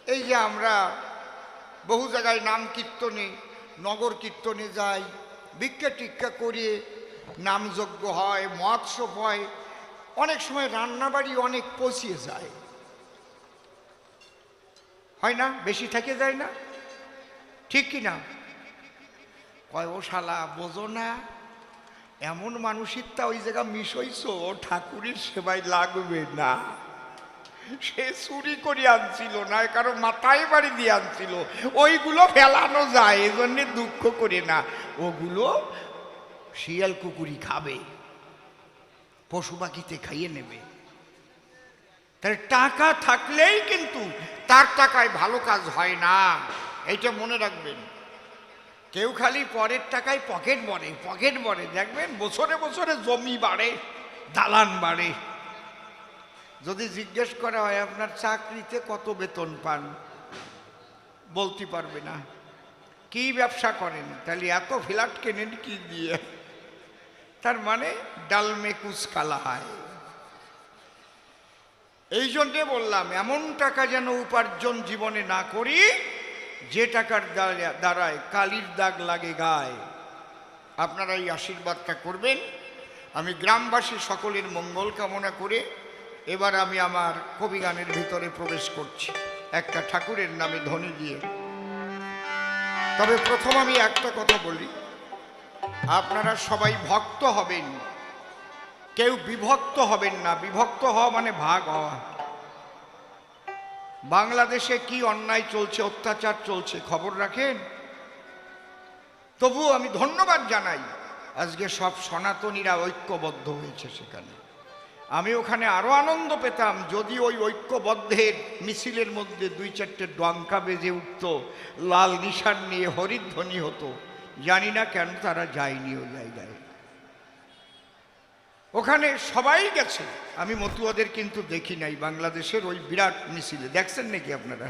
এই যে আমরা বহু জায়গায় নাম কীর্তনে, নগর কীর্তনে যাই, ভিক্ষা টিক্ষা করিয়ে নামযজ্ঞ হয়, মহোৎসব হয়, অনেক সময় রান্নাবাড়ি অনেক পচিয়ে যায়, হয় না? বেশি থেকে যায় না? ঠিক কি না? কয় ও শালা বোঝো না, এমন মানসিকতা ওই জায়গা মিস হইছ, ঠাকুরের সেবায় লাগবে না। সে চুরি করে আনছিল না, কারো মাথায় বাড়ি দিয়ে আনছিল, ওইগুলো ফেলানো যায়, এজন্য দুঃখ করে না। ওগুলো শিয়াল কুকুরি খাবে, পশু পাখিতে খাইয়ে নেবে। তাহলে টাকা থাকলেই কিন্তু তার টাকায় ভালো কাজ হয় না, এইটা মনে রাখবেন। কেউ খালি পরের টাকায় পকেট ভরে, দেখবেন বছরে বছরে জমি বাড়ে, দালান বাড়ে। যদি জিজ্ঞেস করা হয় আপনার চাকরিতে কত বেতন পান, বলতে পারবে না। কি ব্যবসা করেন, তাহলে এত ফ্ল্যাট কেনেন কি দিয়ে? তার মানে ডাল মে কুছ কালা হয়। এই জন্যে বললাম, এমন টাকা যেন উপার্জন জীবনে না করি যে টাকার দ্বারায় কালির দাগ লাগে গায়ে। আপনারা এই আশীর্বাদটা করবেন। আমি গ্রামবাসী সকলের মঙ্গল কামনা করে এবার আমি আমার কবিগানের ভিতরে প্রবেশ করছি, একটা ঠাকুরের নামে ধ্বনি দিয়ে। তবে প্রথম আমি একটা কথা বলি, আপনারা সবাই ভক্ত হবেন, কেউ বিভক্ত হবেন না। বিভক্ত হওয়া মানে ভাগ হওয়া। বাংলাদেশে কি অন্যায় চলছে, অত্যাচার চলছে, খবর রাখেন? তবুও আমি ধন্যবাদ জানাই, আজকে সব সনাতনীরা ঐক্যবদ্ধ হয়েছে সেখানে। আমি ওখানে আরো আনন্দ পেতাম যদি ওই ঐক্যবদ্ধের মিছিলের মধ্যে দুই চারটে ডঙ্কা বেজে উঠত, লাল নিশান নিয়ে হরিধ্বনি হতো। জানি না কেন তারা যায়নি ওই জায়গায়। ওখানে সবাই গেছে, আমি মতুয়াদের কিন্তু দেখি নাই বাংলাদেশের ওই বিরাট মিছিলে। দেখছেন নাকি আপনারা?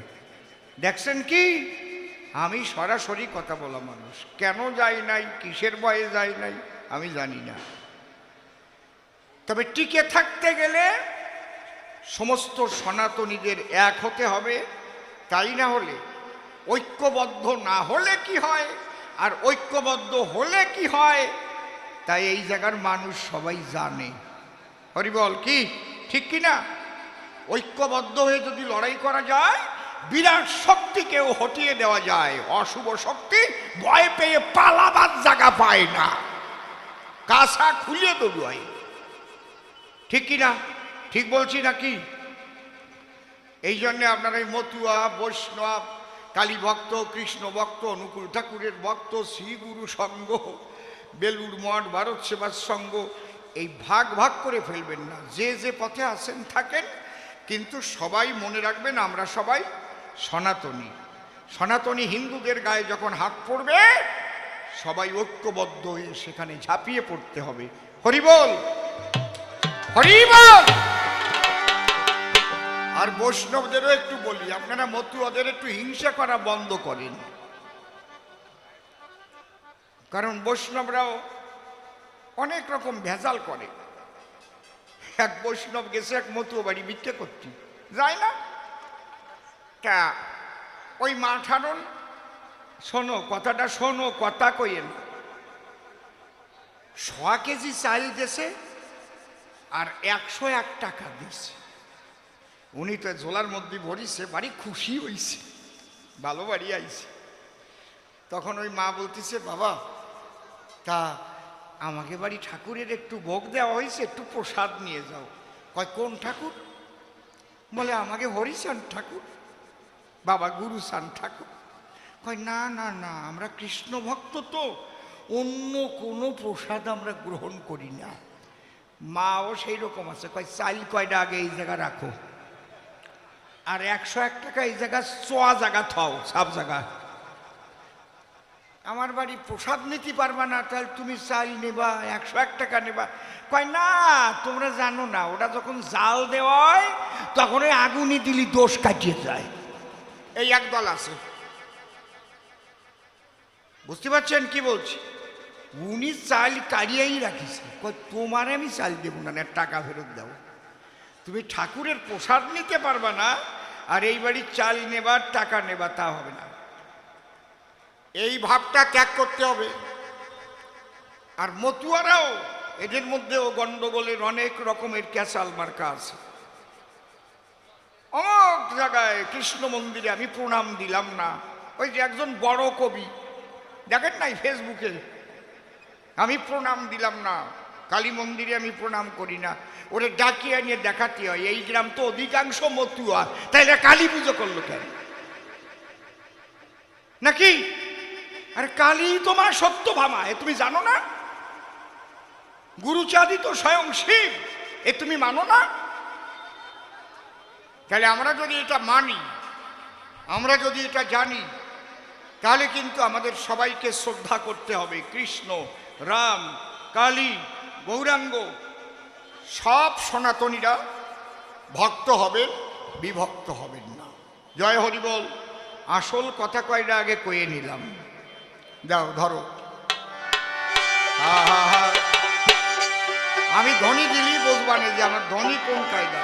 দেখছেন কি? আমি সরাসরি কথা বলা মানুষ, কেন যাই নাই, কিসের ভয়ে যাই নাই আমি জানি না। তবে টিকে থাকতে গেলে সমস্ত সনাতনীদের এক হতে হবে, তাই না হলে ঐক্যবদ্ধ না হলে কি হয়, আর ঐক্যবদ্ধ হলে কি হয়, তাই এই জায়গার মানুষ সবাই জানে। হরিবল কি ঠিক কি না? ঐক্যবদ্ধ হয়ে যদি লড়াই করা যায়, বিরাট শক্তিকেও হটিয়ে দেওয়া যায়। অশুভ শক্তি ভয় পেয়ে পালাবার জায়গা পায় না, কাঁসা খুলে দৌড়ায়। ঠিক কি না? ঠিক বলছি নাকি? এই জন্যে আপনারা এই মতুয়া, বৈষ্ণব, কালী ভক্ত, কৃষ্ণ ভক্ত, অনুকূল ঠাকুরের ভক্ত, শ্রী গুরু সংঘ, বেলুর মঠ, ভারত সেবা সংঘ, এই ভাগ ভাগ করে ফেলবেন না। যে যে পথে আছেন থাকেন, কিন্তু সবাই মনে রাখবেন আমরা সবাই সনাতনী। সনাতনী হিন্দুদের গায়ে যখন হাত পড়বে, সবাই ঐক্যবদ্ধ হয়ে সেখানে ঝাঁপিয়ে পড়তে হবে। হরিবল হরিবল। আর বৈষ্ণবদেরও একটু বলি, আপনারা মতুয়াদের একটু হিংসা করা বন্ধ করেন, কারণ বৈষ্ণবরাও অনেক রকম ভেজাল করে। এক বৈষ্ণব গেছে এক মতুয়া বাড়ি ভিক্ষা করতে, যায় না? তা ওই মাঠারণ, শোনো কথাটা, শোনো কথা কইেন, 100 কেজি চাল দিয়েছে আর 101 টাকা দিয়েছে। উনি তো ঝোলার মধ্যে ভরিছে, বাড়ি খুশি হইছে, ভালো বাড়ি আইছে। তখন ওই মা বলতেছে, বাবা তা আমাকে বাড়ি ঠাকুরের একটু ভোগ দেওয়া হয়েছে, একটু প্রসাদ নিয়ে যাও। কয় কোন ঠাকুর? বলে আমাকে হরিচান ঠাকুর, বাবা গুরুচান ঠাকুর। কয় না না না, আমরা কৃষ্ণ ভক্ত তো, অন্য কোনো প্রসাদ আমরা গ্রহণ করি না। মাও সেই রকম আছে, কয় চাল কয়টা আগে এই জায়গা রাখো, আর 101 টাকা এই জায়গা চোয়া জায়গা থাও, সব জায়গা। আমার বাড়ি প্রসাদ নিতে পারবা না, তাহলে তুমি চাল নেবা, 101 টাকা নেবা। কয় না, তোমরা জানো না, ওটা যখন জাল দেওয়া হয় তখন ওই আগুনে দিলি দোষ কাটিয়ে যায়। এই একদল আছে, বুঝতে পারছেন কি বলছি? উনি চাল কাড়িয়েই রাখিছে, কয় তোমার আমি চাল দেবো না, টাকা ফেরত দাও। তুমি ঠাকুরের প্রসাদ নিতে পারবা না, আর এই বাড়ির চাল নেবার টাকা নেবার তা হবে না। এই ভাবটা ত্যাগ করতে হবে। আর মতুয়ারাও, এদের মধ্যেও গন্ডগোলের অনেক রকমের ক্যাসাল মার্কা আছে। অনেক জায়গায় কৃষ্ণ মন্দিরে আমি প্রণাম দিলাম না, ওই যে একজন বড় কবি দেখেন নাই ফেসবুকে, আমি প্রণাম দিলাম না, কালী মন্দিরে আমি প্রণাম করি না, ওরে ডাকিয়ে নিয়ে দেখাতে হয় এই গ্রাম তো অধিকাংশ মতুয়া, তাইলে কালী পুজো করলো কেন নাকি? আরে কালী তোমার সত্যভামা, এ তুমি জানো না? গুরুচাঁদি তো স্বয়ং শিব, এ তুমি মানো না? তাহলে আমরা যদি এটা মানি, আমরা যদি এটা জানি, তাহলে কিন্তু আমাদের সবাইকে শ্রদ্ধা করতে হবে। কৃষ্ণ, রাম, কালী, গৌরাঙ্গ সব সনাতনীরা ভক্ত হবেন, বিভক্ত হবেন না। জয় হরি বল। আসল কথা কয়টা আগে কয়ে নিলাম, দাও ধরো। হা হা হা, আমি ধ্বনি দিলেই বুঝবানে যে আমার ধ্বনি কোন কায়দা।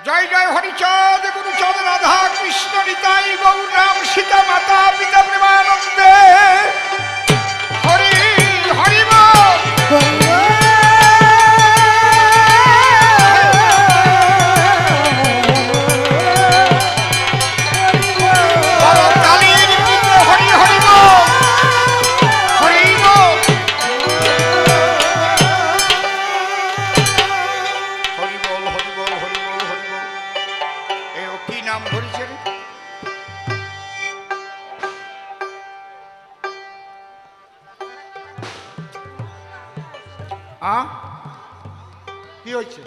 জয় জয় হরিচাঁদ গুরুচাঁদ রাধা কৃষ্ণ নিতাই গৌর রাম সীতা মাতা পিতা প্রেমানন্দে হরি হরি বল। কি হয়েছে?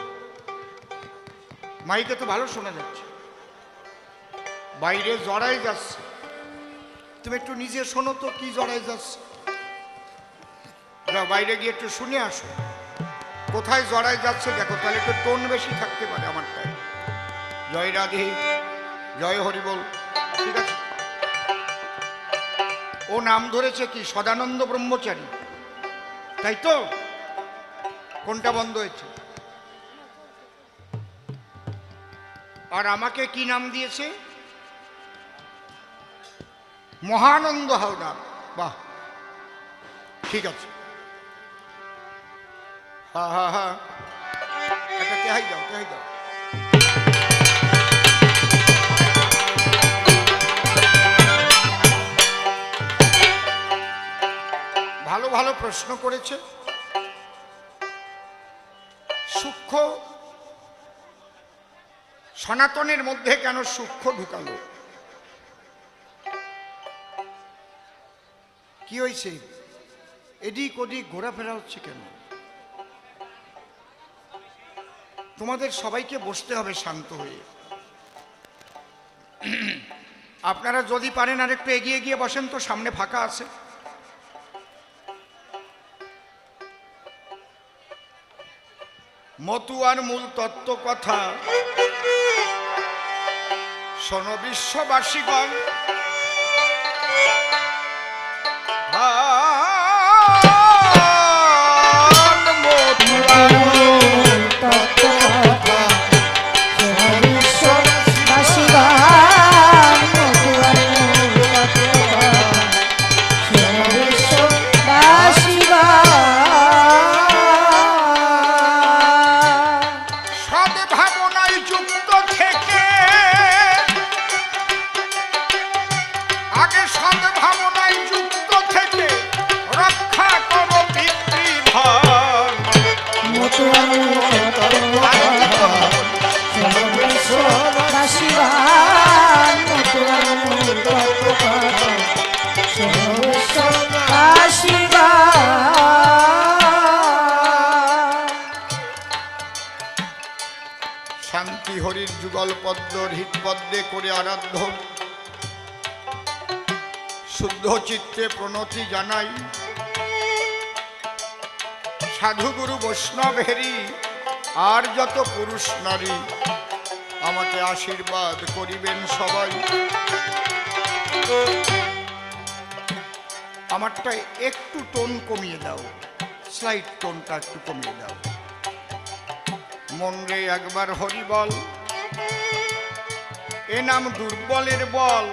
মাইকে তো ভালো শোনা যাচ্ছে, বাইরে জড়াই যাচ্ছে। তুমি একটু নিজে শোনো তো কি জড়াই যাচ্ছে, বাইরে গিয়ে একটু শুনে আসো কোথায় জড়াই যাচ্ছে, দেখো তাহলে একটু টোন বেশি থাকতে পারে আমারটায়। জয় রাধে, জয় হরি বল। ঠিক আছে, ও নাম ধরেছে কি সদানন্দ ব্রহ্মচারী, তাই তো? কোনটা বন্ধ হয়েছে? আর আমাকে কি নাম দিয়েছে? মহানন্দ হালদার। বাহ, ঠিক আছে। হা হা হা, একটা তেহাই দাও, তেহাই দাও। ভালো ভালো প্রশ্ন করেছে। সূক্ষ্ম সনাতনের মধ্যে কেন সূক্ষ্ম ঢুকালো? কি হয়েছে? এদিক ওদিক ঘোরাফেরা হচ্ছে কেন? তোমাদের সবাইকে বসতে হবে শান্ত হয়ে। আপনারা যদি পারেন আর একটু এগিয়ে গিয়ে বসেন তো, সামনে ফাঁকা আছে। মতুয়ার মূল তত্ত্ব কথা শোনো বিশ্ববাসীগণ। শান্তি হরির যুগল পদ্ম হৃৎপদ্মে করে আরাধ্য, শুদ্ধ চিত্তে প্রণতি জানাই। সাধু গুরু বৈষ্ণব হেরি আর যত পুরুষ নারী, আমাকে আশীর্বাদ করিবেন সবাই। আমারটা একটু টোন কমিয়ে দাও, স্লাইড টোনটা একটু কমিয়ে দাও। মন রে একবার হরি বল, এ নাম দুর্বলের বল।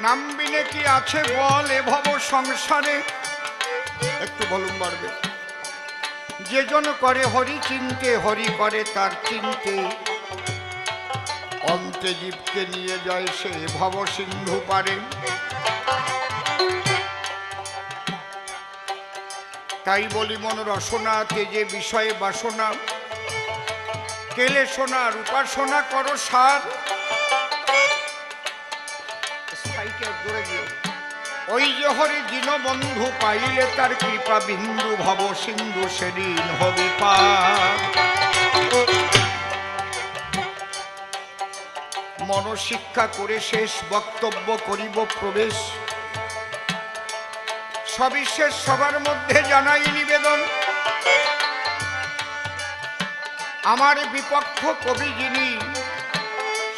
নাম বিনে কি আছে বল এ ভব সংসারে। একটু বলুন বাড়বে। যে জন করে হরি চিনতে, হরি করে তার চিনতে, অন্তে জীবকে নিয়ে যায় সে ভব সিন্ধু পারে। তাই বলি মন রসনা তেজে বিষয়ে বাসনা, কেলে সোনা রূপাসনা করো সার। ওই যে হরি দীনবন্ধু পাইলে তার কৃপা বিন্দু ভব সিন্ধু সেদিন হবে পার। মনশিক্ষা করে শেষ বক্তব্য করিব প্রবেশ। সবিশেষ সবার মধ্যে জানাই নিবেদন, আমার বিপক্ষ কবি যিনি,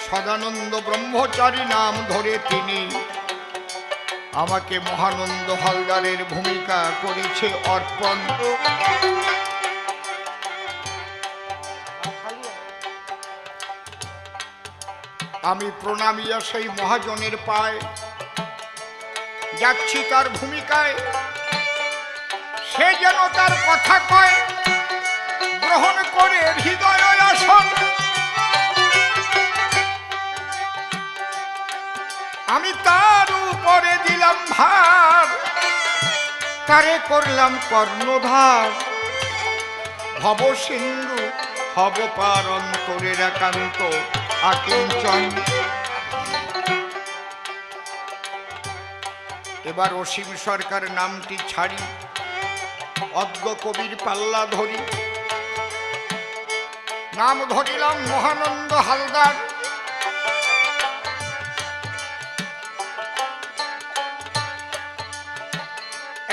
সদানন্দ ব্রহ্মচারী নাম ধরে তিনি, আমাকে মহানন্দ হালদারের ভূমিকা করেছে অর্পণ। আমি প্রণামিয়া সেই মহাজনের পায় যাচ্ছি তার ভূমিকায়। সে যেন তার কথা কয়, গ্রহণ করে হৃদয় আসন। আমি তার উপরে দিলাম ভার, তারে করলাম কর্ণধার। ভব সিন্ধু হব পার অন্তরের একান্ত আকিঞ্চন। এবার অসীম সরকার নামটি ছাড়ি, অদ্য কবির পাল্লা ধরি। নাম ধরিলাম মহানন্দ হালদার।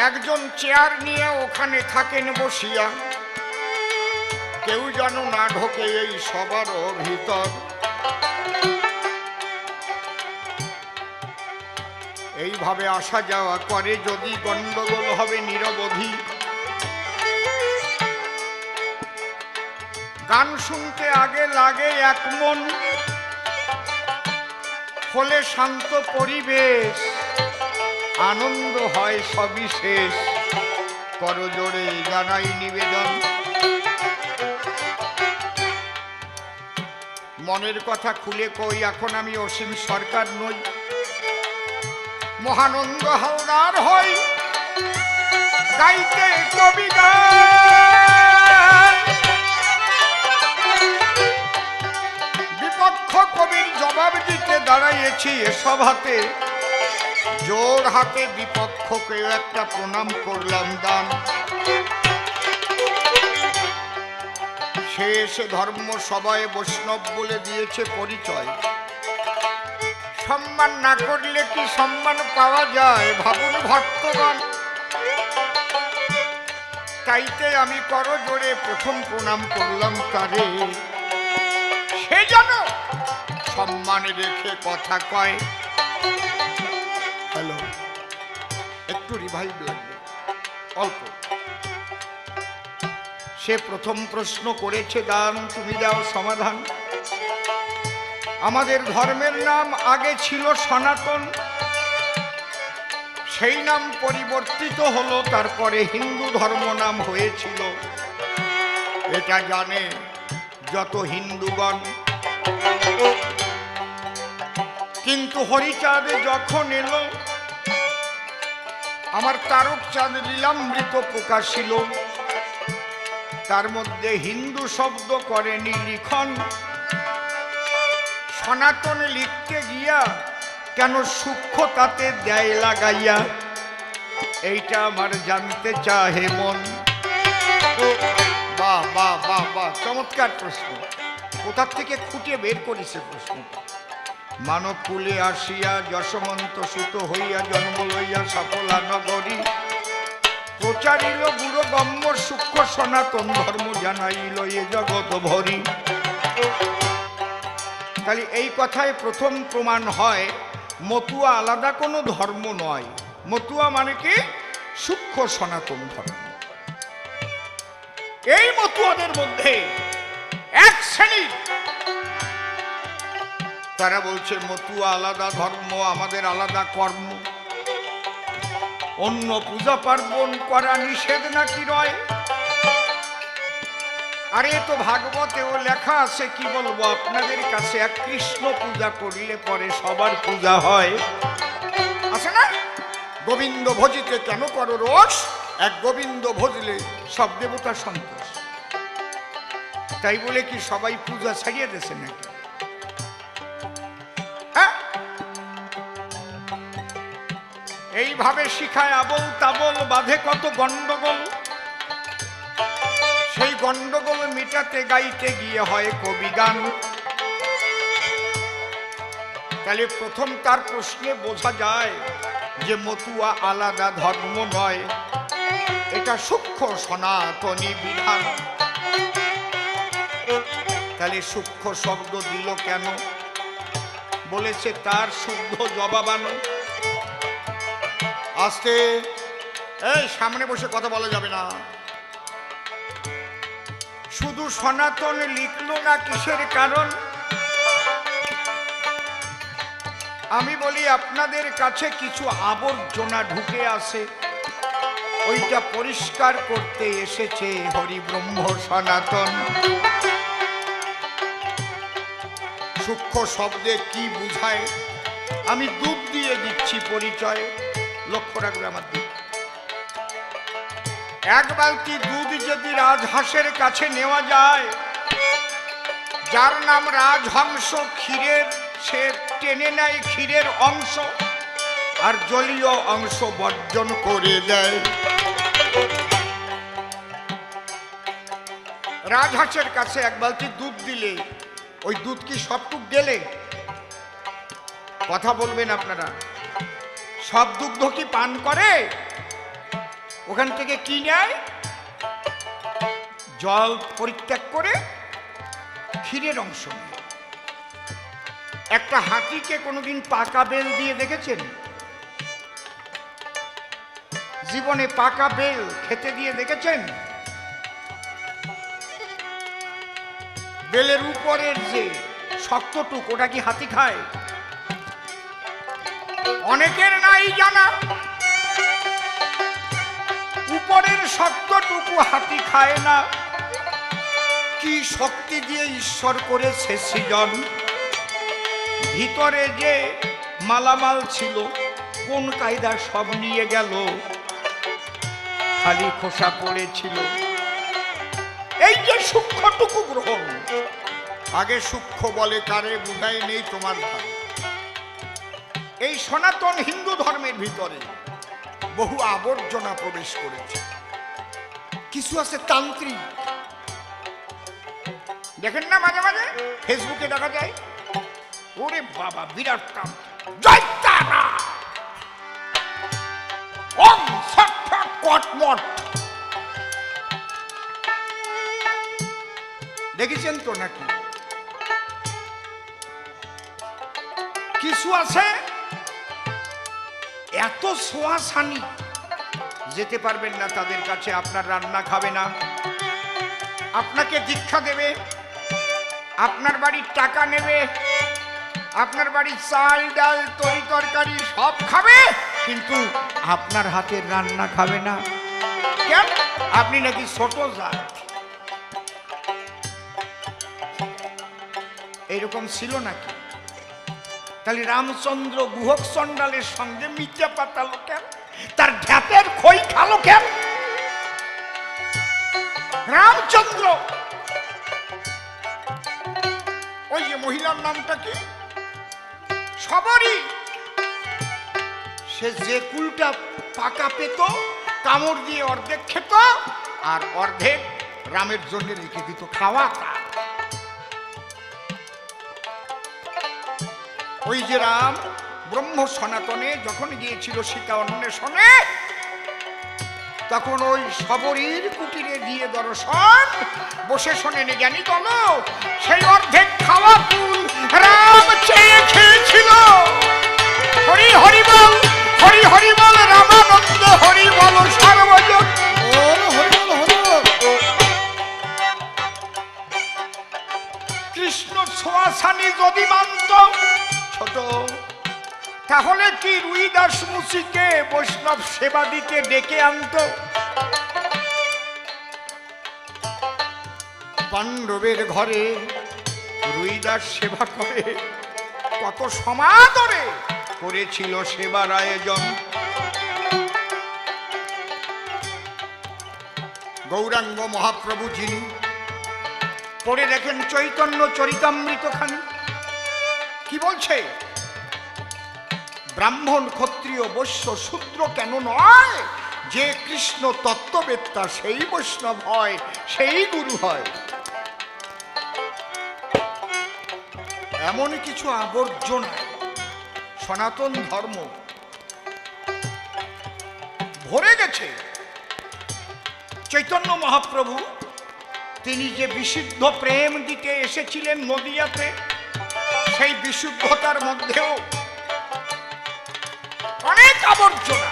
একজন চেয়ার নিয়ে ওখানে থাকেন বসিয়া, কেউ যেন না ঢোকে এই সবার ভিতর। এইভাবে আসা যাওয়া করে যদি গন্ডগোল হবে নিরবধি। গান শুনতে আগে লাগে এক মন, হলে শান্ত পরিবেশ, আনন্দ হয় সবিশেষ। করজোড়ে জানাই নিবেদন, মনের কথা খুলে কই, এখন আমি অসীম সরকার নই, মহানন্দ হালদার হই। গাইতে কবি গান, বিপক্ষ কবির জবাব দিতে দাঁড়াইয়েছি এ সভাতে। জোর হাতে বিপক্ষকে একটা প্রণাম করলাম দান। শেষ ধর্ম সবাই বৈষ্ণব বলে দিয়েছে পরিচয়। সম্মান না করলে কি সম্মান পাওয়া যায় ভাবুন ভক্তগণ। তাইতে আমি করজোড়ে প্রথম প্রণাম করলাম তারে, সে যেন সম্মান রেখে কথা কয়। হ্যালো, একটু রিভাইভ লাগবে অল্প। সে প্রথম প্রশ্ন করেছে দান, তুমি দাও সমাধান। আমাদের ধর্মের নাম আগে ছিল সনাতন, সেই নাম পরিবর্তিত হলো, তারপরে হিন্দু ধর্ম নাম হয়েছিল। এটা জানে যত হিন্দুগণ। কিন্তু হরিচাঁদ যখন এলো, আমার তারক চাঁদ লীলামৃত প্রকাশিল। তার মধ্যে হিন্দু শব্দ করেনি লিখন। সনাতন লিখতে গিয়া কেন সূক্ষ্ম তাতে দেয় লাগাইয়া, এইটা আমার জানতে চাহে মন। বাহ বাহ বাহ বাহ, চমৎকার প্রশ্ন। কোথার থেকে খুঁটিয়ে বের করেছে প্রশ্নটা। মানব কুলে আসিয়া যশমন্ত সুত হইয়া জন্ম লইয়া সফলা নগরী, প্রচারিল গুরু গম্য সূক্ষ্ম সনাতন ধর্ম, জানাইল এ জগৎ ভরি। তাহলে এই কথায় প্রথম প্রমাণ হয় মতুয়া আলাদা কোনো ধর্ম নয়। মতুয়া মানে কি? সূক্ষ্ম সনাতন ধর্ম। এই মতুয়াদের মধ্যে এক শ্রেণীর, তারা বলছে মতুয়া আলাদা ধর্ম, আমাদের আলাদা কর্ম, অন্য পূজা পার্বণ করা নিষেধ নাকি রয়। আরে তো ভাগবতেও লেখা আছে, কি বলবো আপনাদের কাছে, এক কৃষ্ণ পূজা করলে পরে সবার পূজা হয়, আছে না? গোবিন্দ ভজিতে কেন করো রোষ, এক গোবিন্দ ভজলে সব দেবতা সন্তোষ। তাই বলে কি সবাই পূজা ছাড়িয়ে দিয়েছে নাকি? এইভাবে শিখায় আবল তাবল, বাঁধে কত গন্ডগোল। সেই গন্ডগোল মিটাতে গাইতে গিয়ে হয় কবি গান। তাহলে প্রথম তার প্রশ্নে বোঝা যায় যে মতুয়া আলাদা ধর্ম নয়, এটা সূক্ষ্ম সনাতনী বিধান। তাহলে সূক্ষ্ম শব্দ দিল কেন? বলেছে তার শুদ্ধ জবাবানো। আস্তে, এই সামনে বসে কথা বলা যাবে না। শুধু সনাতন লিখলো না, কিসের কারণ? আমি বলি আপনাদের কাছে কিছু আবর্জনা ঢুকে আছে, ওইটা পরিষ্কার করতে এসেছে হরি ব্রহ্ম সনাতন। সূক্ষ্ম শব্দে কি বুঝায় আমি দুধ দিয়ে দিচ্ছি পরিচয়, লক্ষ্য রাখবে আমার দিক। এক বালতি দুধ যদি রাজহাঁসের কাছে নেওয়া যায়, যার নাম রাজহংস, ক্ষীরের সে টেনে নেয় ক্ষীরের অংশ, আর জলীয় অংশ বর্জন করে দেয়। রাজহাঁসের কাছে এক বালতি দুধ দিলে ওই দুধ কি সবটুক গেলে? কথা বলবেন আপনারা। সব দুগ্ধ কি পান করে? ওখান থেকে কি নেয়? জল পরিত্যাগ করে ক্ষীরের অংশ নেয়। একটা হাতিকে কোনোদিন পাকা বেল দিয়ে দেখেছেন? জীবনে পাকা বেল খেতে দিয়ে দেখেছেন? বেলের উপরের যে শক্তটুক, ওটা কি হাতি খায়? অনেকের নাই জানা, উপরের শক্তটুকু হাতি খায় না। কি শক্তি দিয়ে ঈশ্বর করেছে সৃজন, ভিতরে যে মালামাল ছিল কোন কায়দা সব নিয়ে গেল, খালি খোসা পড়েছিল। এই যে সূক্ষ্মটুকু গ্রহণ, আগে সূক্ষ্ম বলে কারে বুঝায় নেই তোমার ভাই। এই সনাতন হিন্দু ধর্মের ভিতরে বহু আবর্জনা প্রবেশ করেছে। কিছু আছে তান্ত্রিক, দেখেন না মাঝে মাঝে ফেসবুকে দেখা যায়, ওরে বাবা বিরাট তান্ত্রিক, জয় তারা, ওম সট ফট কটমট। দেখেছেন তো নাকি? কিছু আছে এত সোয়াশানি, যেতে পারবেন না তাদের কাছে, আপনার রান্না খাবে না, আপনাকে দীক্ষা দেবে, আপনার বাড়ির টাকা নেবে, আপনার বাড়ির চাল ডাল তরি তরকারি সব খাবে, কিন্তু আপনার হাতের রান্না খাবে না। কেন? আপনি নাকি ছোট জাত। এইরকম ছিল নাকি? তাহলে রামচন্দ্র গুহক চণ্ডালের সঙ্গে মিথ্যা পাতালো কেন? তার ঢ্যাপের খই খালো কেন? রামচন্দ্র, ওই যে মহিলার নামটা কি, সবরী, সে যে কুলটা পাকা পেত কামড় দিয়ে অর্ধেক খেত, আর অর্ধেক রামের জন্য রেখে দিত খাওয়া। ওই যে রাম ব্রহ্ম সনাতনে যখন গিয়েছিল সীতা অন্বেষণে, তখন ওই সবরীর কুটিরে দিয়ে দর্শন, বসে শোনেন জ্ঞানী দল, সেই অর্ধেক খাওয়া ফুল রাম চেয়ে খেয়েছিল। হরি হরি বল, হরি হরি বল, রামানন্দ হরি বল, সর্বজন কৃষ্ণ ছোঁয়াছানি যদি মানত ছোট, তাহলে কি রুইদাস মুচিকে বৈষ্ণব সেবা দিতে ডেকে আনত? পাণ্ডবের ঘরে রুইদাস সেবা করে কত সমাদরে করেছিল সেবার আয়োজন। গৌরাঙ্গ মহাপ্রভু যিনি, পড়ে দেখেন চৈতন্য চরিতামৃত খানি, কি বলছে? ব্রাহ্মণ ক্ষত্রিয় বৈশ্য শূদ্র কেন নয়, যে কৃষ্ণ তত্ত্ববেত্তা সেই বৈষ্ণব হয়, সেই গুরু হয়। এমন কিছু আবর্জনা সনাতন ধর্ম ভরে গেছে। চৈতন্য মহাপ্রভু তিনি যে বিশুদ্ধ প্রেম দিতে এসেছিলেন নদিয়াতে, সেই বিশুদ্ধতার মধ্যেও অনেক আবর্জনা।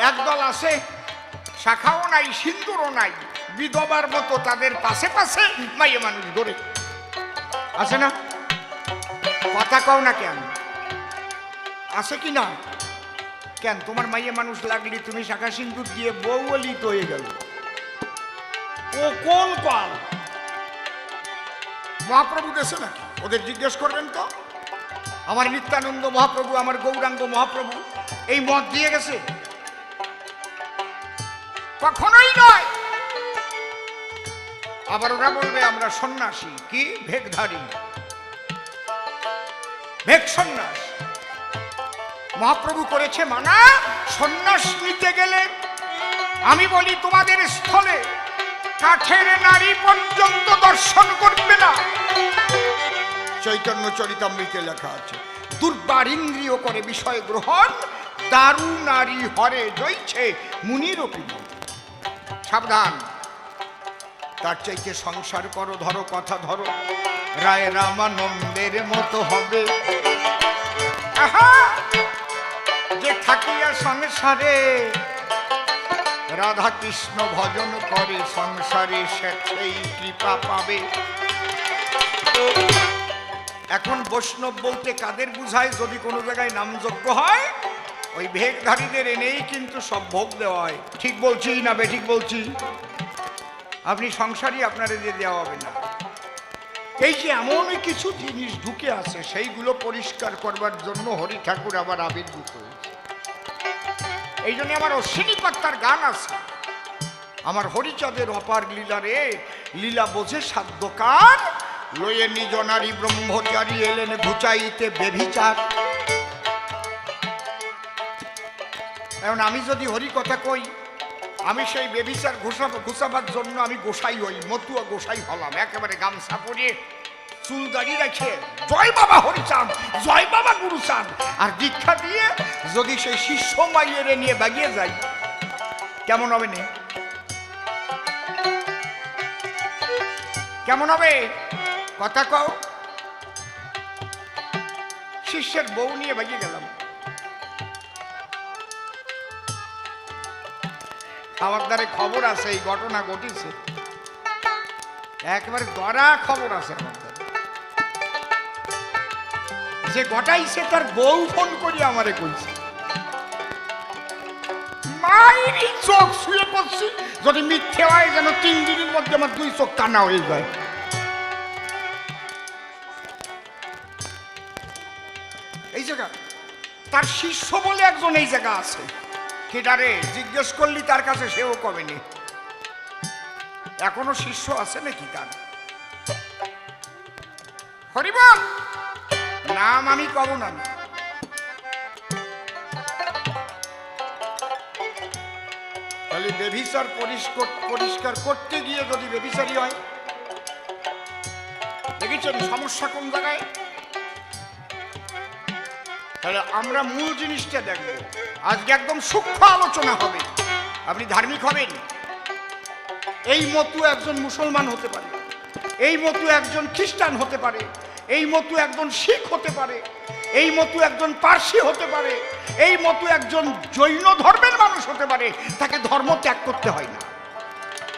একদল আছে শাখাও নাই সিন্দুরও নাই, বিধবার মতো তাদের পাশে পাশে মাইয়ে মানুষ গড়ে আছে না? কথা কও না কেন? আছে কি না? কেন তোমার মাইয়ে মানুষ লাগলি তুমি শাখা সিন্দুর দিয়ে বউ বলি তো হয়ে গেল? ও কোন কাল মহাপ্রভু দেশে নাকি? ওদের জিজ্ঞেস করবেন তো। আমার নিত্যানন্দ মহাপ্রভু, আমার গৌরাঙ্গ মহাপ্রভু এই মত দিয়ে গেছে? কখনোই নয়। আবার ওরা বলবে আমরা সন্ন্যাসী, কি ভেকধারী, ভেক সন্ন্যাস। মহাপ্রভু করেছে মানা, সন্ন্যাস নিতে গেলে আমি বলি তোমাদের স্থলে কাঠের নারী পর্যন্ত দর্শন করবে না। চৈতন্য চরিতামৃতে লেখা আছে, দুর্বার ইন্দ্রিয় করে বিষয় গ্রহণ, দারু নারী হরে জয়ছে মুনির অপিমন। সাবধান, তার চাইতে সংসার করো, ধরো কথা ধরো, রায় রামানন্দের মতো হবে। আহা, যে থাকিয়া সংসারে রাধা কৃষ্ণ ভজন করে, সংসারে সেই কৃপা পাবে। এখন বৈষ্ণব বলতে কাদের বুঝায়? যদি কোনো জায়গায় নামযজ্ঞ হয়, ওই ভেকধারীদের এনেই কিন্তু সব ভোগ দেওয়া হয়। ঠিক বলছি না বেঠিক বলছি? আপনি সংসারই আপনারা দিয়ে দেওয়া হবে না। এই যে এমন কিছু জিনিস ঢুকে আছে, সেইগুলো পরিষ্কার করবার জন্য হরি ঠাকুর আবার আবির্ভূত হয়েছে। এই জন্য আমার অশ্বিনী পাত্তার গান আছে, আমার হরিচাঁদের অপার লীলা রে, লীলা বোঝে সাধ্যকার, লয়ে নিজ নারী ব্রহ্মচারী এলেন ঘুচাইতে বেভিচার। এখন আমি যদি হরি কথা কই, আমি সেই বেভিচার ঘুষাবার জন্য আমি গোসাই হই, মতুয়া গোসাই হলাম, একেবারে গামছা পরিয়ে চুল দাড়ি রেখে জয় বাবা হরিচাঁদ, জয় বাবা গুরুচাঁদ আর দীক্ষা দিয়ে যদি সেই শিষ্য মাইয়েরে নিয়ে বাগিয়ে যাই, কেমন হবে? না কেমন হবে? কথা কও। শিষ্যের বউ নিয়ে বাগিয়ে গেলাম, আমার দ্বারে খবর আছে, এই ঘটনা ঘটিছে, একেবারে গড়া খবর আছে আমার দ্বারে। যে ঘটাইছে তার বউ ফোন করি আমারে কইছে, মায়েরই চোখ শুয়ে পড়ছি, যদি মিথ্যে হয় যেন 3 দিনের মধ্যে আমার 2 চোখ কানা হয়ে যায়। এই জায়গা তার শিষ্য বলে একজন এই জায়গা আছে, কেডারে জিজ্ঞেস করলি তার কাছে সেও কবেনি। এখনো শিষ্য আছে নাকি তার? হরিবল নাম আমি কব না। তাহলে বেভিচার পরিষ্কার করতে গিয়ে যদি বেভিচারী হয়, দেখেছেন সমস্যা কোন জায়গায়? তাহলে আমরা মূল জিনিসটা দেখব। আজকে একদম সূক্ষ্ম আলোচনা হবে। আপনি ধার্মিক হবেন, এই মতু একজন মুসলমান হতে পারে, এই মতু একজন খ্রিস্টান হতে পারে, এই মতু একজন শিখ হতে পারে, এই মতু একজন পার্সি হতে পারে, এই মতু একজন জৈন ধর্মের মানুষ হতে পারে। তাকে ধর্ম ত্যাগ করতে হয় না।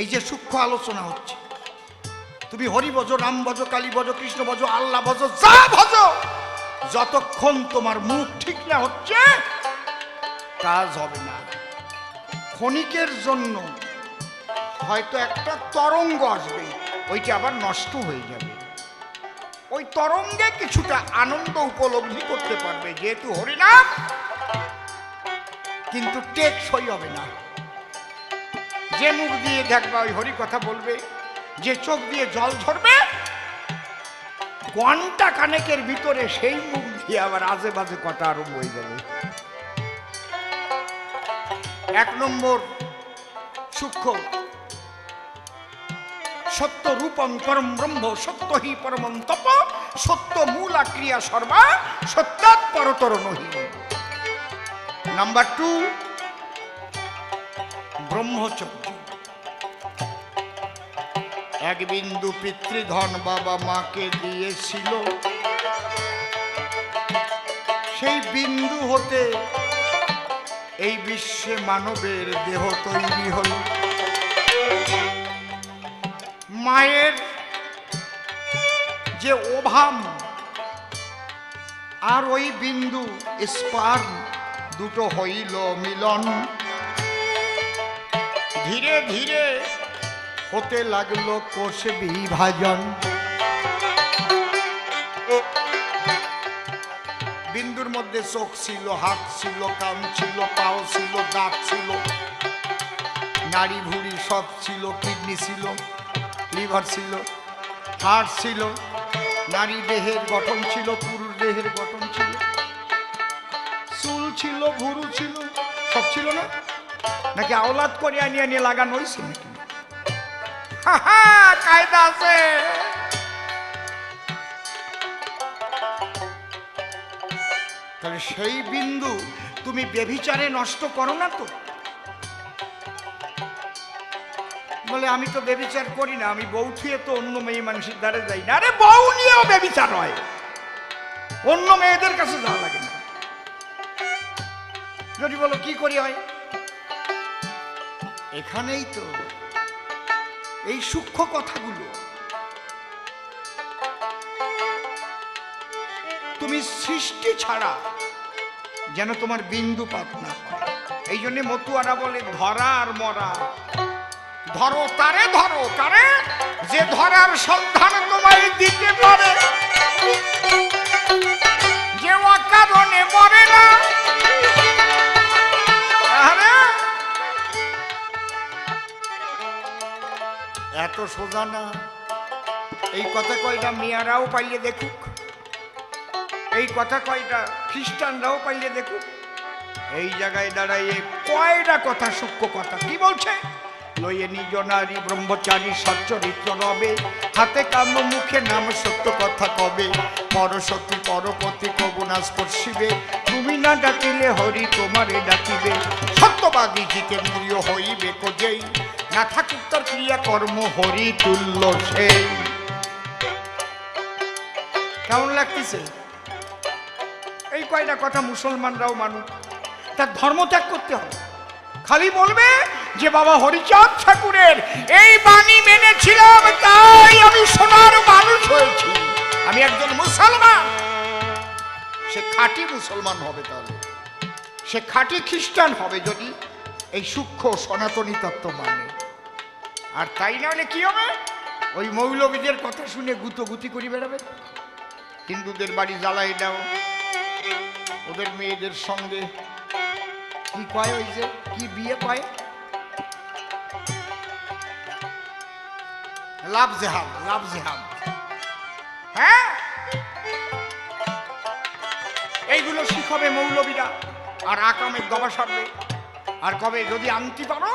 এই যে সূক্ষ্ম আলোচনা হচ্ছে, তুমি হরি ভজ, রাম ভজ, কালী ভজ, কৃষ্ণ ভজ, আল্লাহ ভজ, যা ভজ, যতক্ষণ তোমার মুখ ঠিক না হচ্ছে কাজ হবে না। ক্ষণিকের জন্য হয়তো একটা তরঙ্গ আসবে, ওইটা আবার নষ্ট হয়ে যাবে। ওই তরঙ্গে কিছুটা আনন্দ উপলব্ধি করতে পারবে, যেহেতু হরিনাম, কিন্তু টেকসই হবে না। যে মুখ দিয়ে দেখবা ওই হরি কথা বলবে, যে চোখ দিয়ে জল ঝরবে, ঘন্টা কানেকের ভিতরে সেই মুখ দিয়ে আবার আজে বাজে কথা আরম্ভ হয়ে যাবে। 1 নম্বর সূক্ষ্ম, সত্য রূপং পরম ব্রহ্ম, সত্য হি পরমং তপ, সত্য মূলা ক্রিয়া সর্বা, সত্যাৎ পরতর নহি। নাম্বার 2, ব্রহ্মচর্য। 1 বিন্দু পিতৃধন বাবা মাকে দিয়েছিল, সেই বিন্দু হতে এই বিশ্বে মানবের দেহ তৈরি হল। মায়ের যে ওভাম আর ওই বিন্দু স্পার্ম দুটো হইল মিলন, ধীরে ধীরে হতে লাগলো কোষ বিভাজন। বিন্দুর মধ্যে চোখ ছিল, হাত ছিল, কান ছিল, পাও ছিল, দাঁত ছিল, নাড়ি ভুড়ি সব ছিল, কিডনি ছিল, লিভার ছিল, হার্ট ছিল, নারী দেহের গঠন ছিল, পুরুষ দেহের গঠন ছিল, চুল ছিল, ভুরু ছিল, সব ছিল না? নাকি আওলাদ করে আনিয়ে আনিয়ে লাগানো হয়েছে নাকি? কায়দা আছে। তাহলে সেই বিন্দু তুমি ব্যভিচারে নষ্ট করো না তো? বলে আমি তো ব্যভিচার করি না, আমি বউ থুয়ে তো অন্য মেয়ে মানুষের দ্বারে যাই না। আরে বউ নিয়েও ব্যভিচার হয়, অন্য মেয়েদের কাছে যাওয়া লাগে না। যদি বলো কি করি হয়, এখানেই তো এই সূক্ষ্ম কথাগুলো তুমি সৃষ্টি ছাড়া যেন তোমার বিন্দুপাত না হয়। এই জন্য মতুয়ারা বলে ধরা আর মরা। ধরো তারে, ধরো কারে, যে ধরার সন্ধান তোমায় দিতে পারে, যে অকারণে মরে না। এত সোজা না। এই কথা কয়টা মেয়েরাও পাইলে দেখুক, এই কথা কয়টা খ্রিস্টানরাও পাইলে দেখুক। এই জায়গায় দাঁড়াইয়ে কয়টা কথা সূক্ষ্ম কথা কি বলছে? লয়ে নিজ নারী ব্রহ্মচারী সচ্চরিত্র রবে, হাতে কাম মুখে নাম সত্য কথা কবে, পরসতী পরপতি কবু না স্পর্শিবে, তুমি না ডাকিলে হরি তোমারে ডাকিবে, সত্যবাদী জিতেন্দ্রিয় হইবে কোজেই, না থাকুক তার ক্রিয়া কর্ম হরি তুল্য সেই। কেমন লাগতেছে? এই কয়টা কথা মুসলমানরাও মানুষ, তার ধর্ম ত্যাগ করতে হবে। খালি বলবে যে বাবা হরিচাঁদ ঠাকুরের এই বাণী মেনেছিলাম, তাই আমি সোনার মানুষ হয়েছি, আমি একজন মুসলমান। সে খাঁটি মুসলমান হবে, তাহলে সে খাঁটি খ্রিস্টান হবে যদি এই সূক্ষ্ম সনাতনী তত্ত্ব মানে। আর তাই না হলে কি হবে? ওই মৌলবীদের কথা শুনে গুতোগুতি করি বেড়াবে। হিন্দুদের বাড়ি জ্বালাই দাও, ওদের মেয়েদের সঙ্গে কি কয়, ওই যে কি বিয়ে কয়, লাভ জেহাদ, লাভ জেহাদ। হ্যাঁ, এইগুলো শিখাবে মৌলবীরা, আর আকামে দবা সারবে। আর কবে যদি আনতে পারো,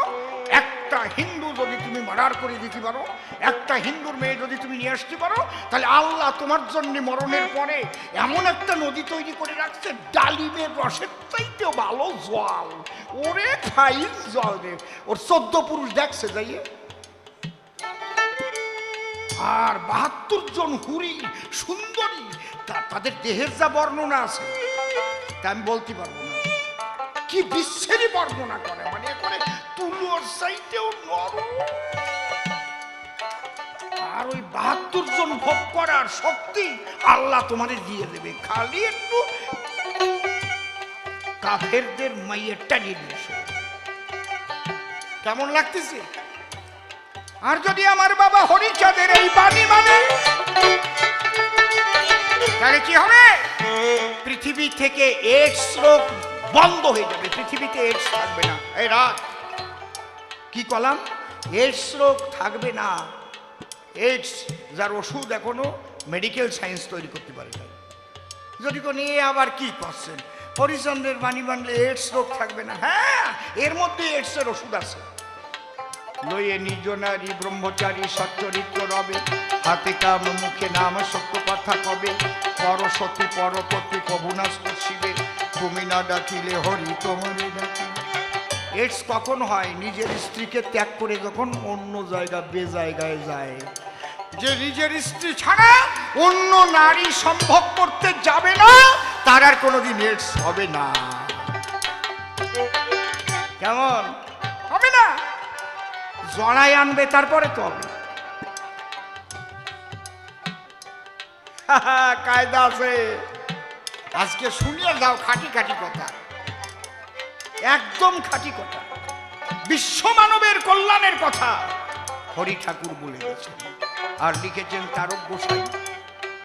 একটা হিন্দু যদি তুমি মার্ডার করে দিতে পারো, একটা হিন্দুর মেয়ে যদি তুমি নিয়ে আসতে পারো, তাহলে আল্লাহ তোমার জন্য মরণের পরে এমন একটা নদী তৈরি করে রাখছে, ডালিমের রসের চাইতেও ভালো জল, ওরে খাই জল রে। ওর 14 পুরুষ দেখছে যাইয়ে, আর 72 জন হুরি সুন্দরী, তাদের দেহের যা বর্ণনা আছে তা আমি বলতে পারবো না। কি বিশ্বেরই বর্ণনা করে, মানে করে তুলোর চাইতেও নরম। আর ওই 72 জন ভোগ করার শক্তি আল্লাহ তোমাদের দিয়ে দেবে, খালি একটু কাফেরদের মাইয়েরটা নিয়ে নিয়েছো। কেমন লাগতেছে? আর যদি আমার বাবা হরিচাঁদের এই বাণী মানে, তাহলে কি হবে? পৃথিবী থেকে এইডস রোগ বন্ধ হয়ে যাবে, পৃথিবীতে এইডস থাকবে না। এই রাত কি কলাম? এইডস রোগ থাকবে না। এইডস যার ওষুধ এখনো মেডিকেল সায়েন্স তৈরি করতে পারে না। যদি কোন নিয়ে আবার কি করছেন, হরিচন্দ্রের বাণী বানলে এইডস রোগ থাকবে না? হ্যাঁ, এর মধ্যে এইডসের ওষুধ আছে। লয়ে নিজ নারী ব্রহ্মচারী সচ্চরিত্র রবে, হাতে কাম মুখে নাম সত্য কথা কবে, পরসতী পরপতি কবুনা স্পর্শিবে, তুমি না ডাকিলে হরি তোমারে ডাকি। এইডস কখন হয়? নিজের স্ত্রীকে ত্যাগ করে যখন অন্য জায়গা বেজায়গায় যায়। যে নিজের স্ত্রী ছাড়া অন্য নারী সম্ভব করতে যাবে না, তার আর কোনোদিন এইডস হবে না। কেমন হবে না? জড়াই আনবে, তারপরে তো হবে। কায়দা আছে, আজকে শুনিয়ে দাও খাঁটি খাঁটি কথা, একদম খাঁটি কথা, বিশ্ব মানবের কল্যাণের কথা হরি ঠাকুর বলে গেছেন। আর লিখেছেন তারক গোসাই।